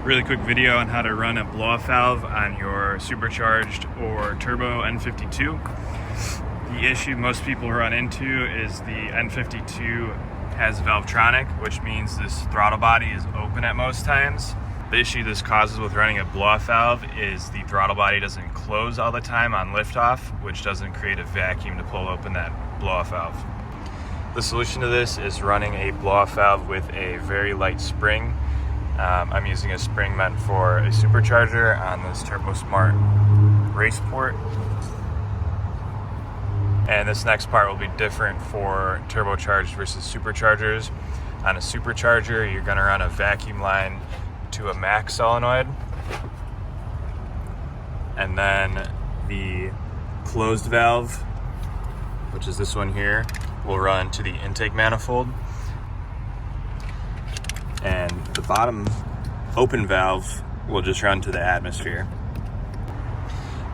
Really quick video on how to run a blow-off valve on your supercharged or turbo N52. The issue most people run into is the N52 has Valvetronic, which means this throttle body is open at most times. The issue this causes with running a blow-off valve is the throttle body doesn't close all the time on liftoff, which doesn't create a vacuum to pull open that blow-off valve. The solution to this is running a blow-off valve with a very light spring. I'm using a spring meant for a supercharger on this Turbo Smart race port. And this next part will be different for turbocharged versus superchargers. On a supercharger, you're going to run a vacuum line to a max solenoid. And then the closed valve, which is this one here, will run to the intake manifold. And the bottom open valve will just run to the atmosphere.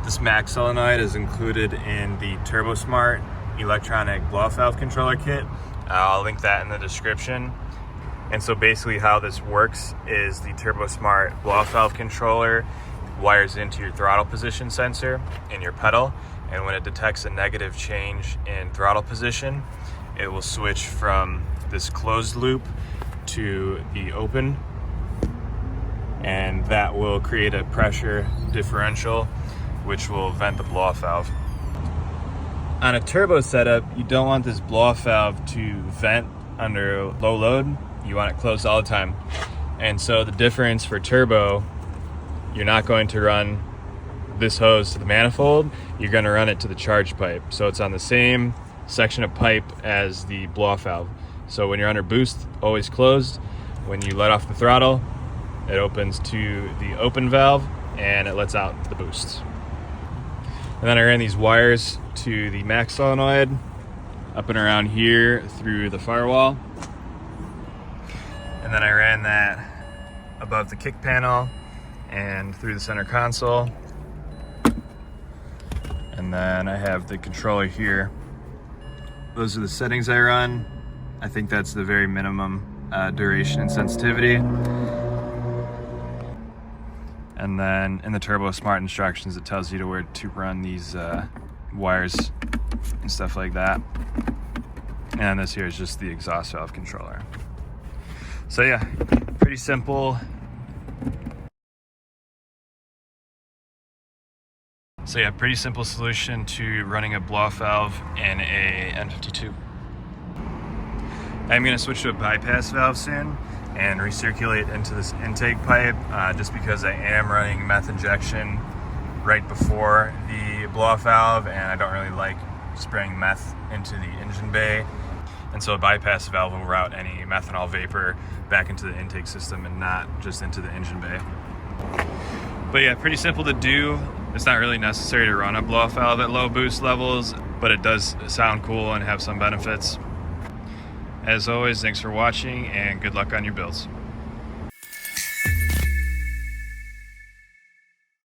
This max solenoid is included in the Turbo Smart electronic blow-off valve controller kit. I'll link that in the description. And so basically how this works is the Turbo Smart blow-off valve controller wires into your throttle position sensor in your pedal, and when it detects a negative change in throttle position, it will switch from this closed loop to the open, and that will create a pressure differential which will vent the blow-off valve. On a turbo setup, you don't want this blow-off valve to vent under low load. You want it closed all the time. And so the difference for turbo, you're not going to run this hose to the manifold, you're going to run it to the charge pipe. So it's on the same section of pipe as the blow-off valve. So when you're under boost, always closed. When you let off the throttle, it opens to the open valve and it lets out the boost. And then I ran these wires to the max solenoid up and around here through the firewall. And then I ran that above the kick panel and through the center console. And then I have the controller here. Those are the settings I run. I think that's the very minimum duration and sensitivity. And then in the Turbo Smart instructions, it tells you to where to run these wires and stuff like that. And this here is just the exhaust valve controller. So yeah, pretty simple. Pretty simple solution to running a blow-off valve in a N52. I'm going to switch to a bypass valve soon and recirculate into this intake pipe just because I am running meth injection right before the blow-off valve, and I don't really like spraying meth into the engine bay. And so a bypass valve will route any methanol vapor back into the intake system and not just into the engine bay. But yeah, pretty simple to do. It's not really necessary to run a blow-off valve at low boost levels, but it does sound cool and have some benefits. As always, thanks for watching and good luck on your builds.